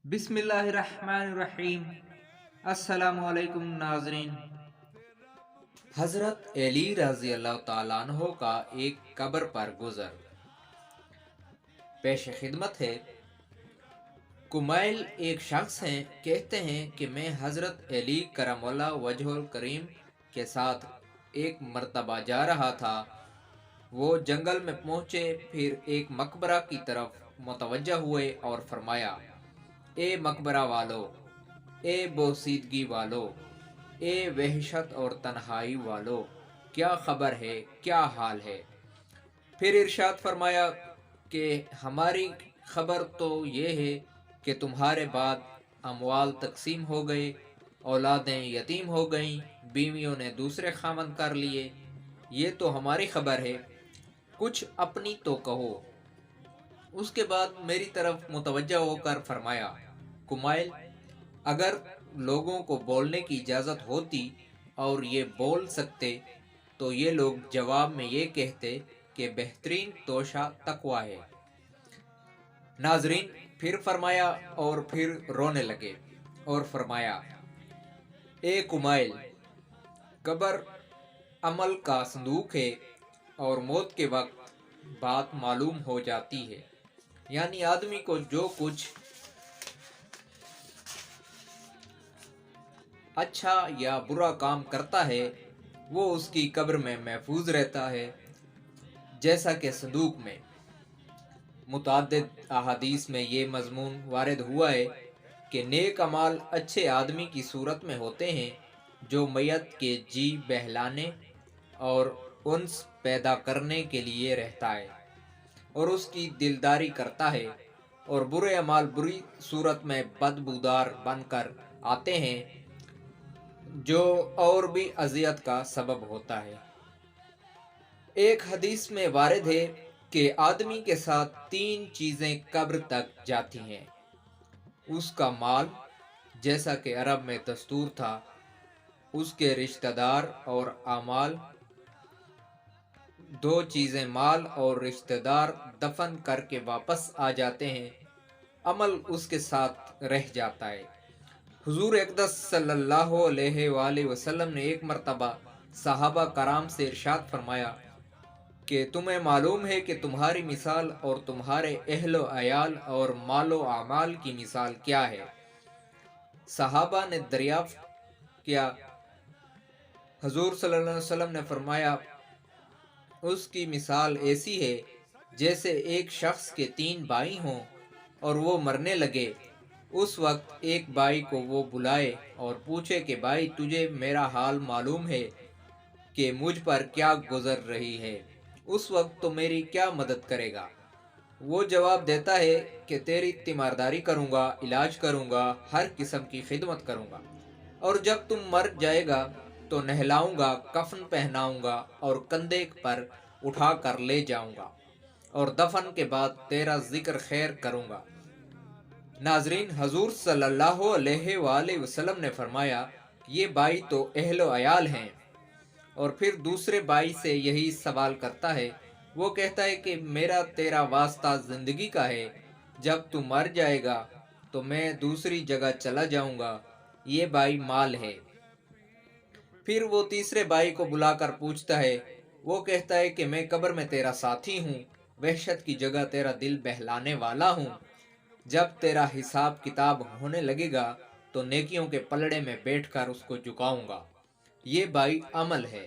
बिस्मिल्लाहिर्रहमानिर्रहीम। अस्सलामु अलैकुम नाजरीन। हजरत अली रजी अल्लाह ताला अन्हो का एक कब्र पर गुजर पेश खिदमत है। कुमैल एक शख्स हैं, कहते हैं कि मैं हजरत अली करमल्ला वजहुल करीम के साथ एक मर्तबा जा रहा था। वो जंगल में पहुंचे, फिर एक मकबरा की तरफ मुतवज्जा हुए और फरमाया, ए मकबरा वालो, ए बोसीदगी वालो, ए वहशत और तन्हाई वालो, क्या खबर है, क्या हाल है। फिर इरशाद फरमाया कि हमारी खबर तो ये है कि तुम्हारे बाद अमवाल तकसीम हो गए, औलादें यतीम हो गईं, बीवियों ने दूसरे खामन कर लिए। ये तो हमारी खबर है, कुछ अपनी तो कहो। उसके बाद मेरी तरफ मुतवज्जा होकर फरमाया, कुमाइल, अगर लोगों को बोलने की इजाज़त होती और ये बोल सकते तो ये लोग जवाब में ये कहते कि बेहतरीन तोशा तकवा है। नाजरीन, फिर फरमाया और फिर रोने लगे और फरमाया, ए कुमाइल, कब्र अमल का संदूक है और मौत के वक्त बात मालूम हो जाती है। यानी आदमी को जो कुछ अच्छा या बुरा काम करता है वो उसकी कब्र में महफूज रहता है। जैसा कि संदूक में मुतअद्दिद अहादीस में ये मजमून वारिद हुआ है कि नेक अमाल अच्छे आदमी की सूरत में होते हैं जो मैयत के जी बहलाने और उन्स पैदा करने के लिए रहता है और उसकी दिलदारी करता है, और बुरे अमाल बुरी सूरत में बदबूदार बनकर आते हैं जो और भी अजियत का सबब होता है। एक हदीस में वारिद है कि आदमी के साथ तीन चीज़ें कब्र तक जाती हैं। उसका माल, जैसा कि अरब में दस्तूर था, उसके रिश्तेदार और अमाल। दो चीज़ें माल और रिश्तेदार दफन करके वापस आ जाते हैं, अमल उसके साथ रह जाता है। हुजूर अक़दस सल्लल्लाहु अलैहि वसल्लम ने एक मर्तबा सहाबा कराम से इरशाद फरमाया कि तुम्हें मालूम है कि तुम्हारी मिसाल और तुम्हारे अहलो अयाल और मालो आमाल की मिसाल क्या है। सहाबा ने दरियाफ्त किया। हुजूर सल्लल्लाहु अलैहि वसल्लम ने फरमाया, उसकी मिसाल ऐसी है जैसे एक शख्स के तीन भाई हों और वो मरने लगे। उस वक्त एक भाई को वो बुलाए और पूछे कि भाई, तुझे मेरा हाल मालूम है कि मुझ पर क्या गुजर रही है, उस वक्त तो मेरी क्या मदद करेगा। वो जवाब देता है कि तेरी तीमारदारी करूँगा, इलाज करूँगा, हर किस्म की खिदमत करूँगा, और जब तुम मर जाएगा तो नहलाऊँगा, कफन पहनाऊँगा और कंधे पर उठा कर ले जाऊँगा, और दफन के बाद तेरा जिक्र खैर करूँगा। नाजरीन, हजूर सल्लल्लाहु अलैहि वसल्लम ने फरमाया, ये भाई तो अहलो अयाल हैं। और फिर दूसरे भाई से यही सवाल करता है। वो कहता है कि मेरा तेरा वास्ता जिंदगी का है, जब तू मर जाएगा तो मैं दूसरी जगह चला जाऊंगा, ये भाई माल है। फिर वो तीसरे भाई को बुलाकर पूछता है। वो कहता है कि मैं कब्र में तेरा साथी हूँ, वहशत की जगह तेरा दिल बहलाने वाला हूँ। जब तेरा हिसाब किताब होने लगेगा तो नेकियों के पलड़े में बैठकर उसको झुकाऊंगा, ये भाई अमल है।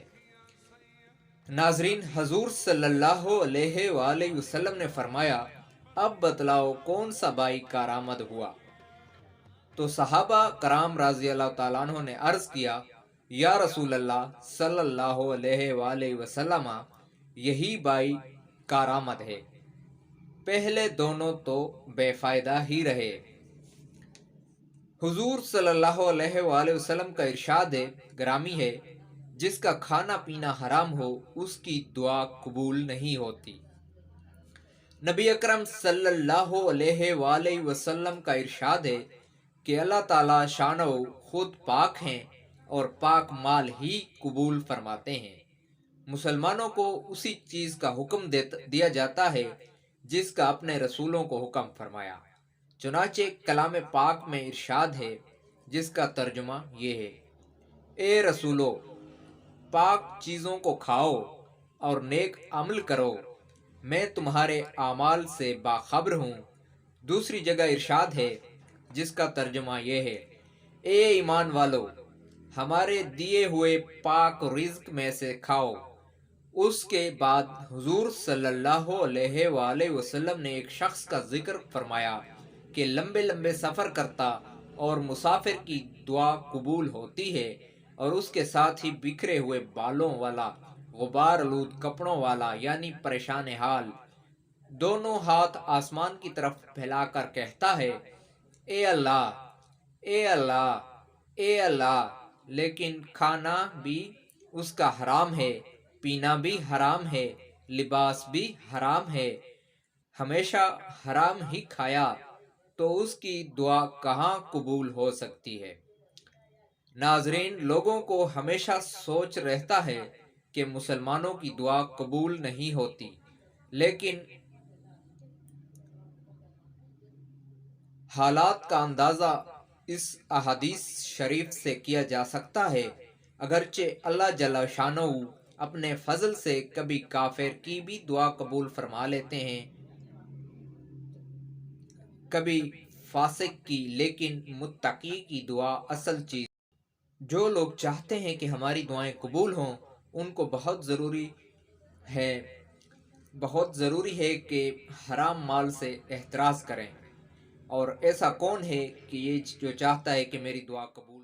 नाजरीन, हजूर सल्लल्लाहु अलैहि वसल्लम ने फरमाया, अब बतलाओ कौन सा भाई कारामद हुआ। तो सहाबा कराम रज़ी अल्लाह ताला अन्हो ने अर्ज किया, या रसूल अल्लाह सल्लल्लाहु अलैहि वसल्लम, यही भाई कारामद है, पहले दोनों तो बेफायदा ही रहे। हुजूर सल्लल्लाहु अलैहि वसल्लम का इरशाद है, ग्रामी है, जिसका खाना पीना हराम हो उसकी दुआ कबूल नहीं होती। नबी अकरम सल्लल्लाहु अलैहि वसल्लम का इरशाद है कि अल्लाह ताला शानो खुद पाक हैं और पाक माल ही कबूल फरमाते हैं। मुसलमानों को उसी चीज़ का हुक्म दिया जाता है जिसका अपने रसूलों को हुक्म फरमाया। چنانچہ کلام پاک میں ارشاد ہے جس کا ترجمہ یہ ہے: اے رسولو، پاک چیزوں کو کھاؤ اور نیک عمل کرو، میں تمہارے اعمال سے باخبر ہوں۔ دوسری جگہ ارشاد ہے جس کا ترجمہ یہ ہے: اے ایمان والو، ہمارے دیے ہوئے پاک رزق میں سے کھاؤ۔ اس کے بعد حضور صلی اللہ علیہ وآلہ وسلم نے ایک شخص کا ذکر فرمایا کہ لمبے لمبے سفر کرتا اور مسافر کی دعا قبول ہوتی ہے، اور اس کے ساتھ ہی بکھرے ہوئے بالوں والا، غبار آلود کپڑوں والا یعنی پریشان حال، دونوں ہاتھ آسمان کی طرف پھیلا کر کہتا ہے: اے اللہ، اے اللہ، اے اللہ، لیکن کھانا بھی اس کا حرام ہے، پینا بھی حرام ہے، لباس بھی حرام ہے، ہمیشہ حرام ہی کھایا، تو اس کی دعا کہاں قبول ہو سکتی ہے؟ ناظرین، لوگوں کو ہمیشہ سوچ رہتا ہے کہ مسلمانوں کی دعا قبول نہیں ہوتی، لیکن حالات کا اندازہ اس احادیث شریف سے کیا جا سکتا ہے۔ اگرچہ اللہ جل شانہ اپنے فضل سے کبھی کافر کی بھی دعا قبول فرما لیتے ہیں، کبھی فاسق کی، لیکن متقی کی دعا اصل چیز۔ جو لوگ چاہتے ہیں کہ ہماری دعائیں قبول ہوں، ان کو بہت ضروری ہے کہ حرام مال سے احتراز کریں۔ اور ایسا کون ہے کہ یہ جو چاہتا ہے کہ میری دعا قبول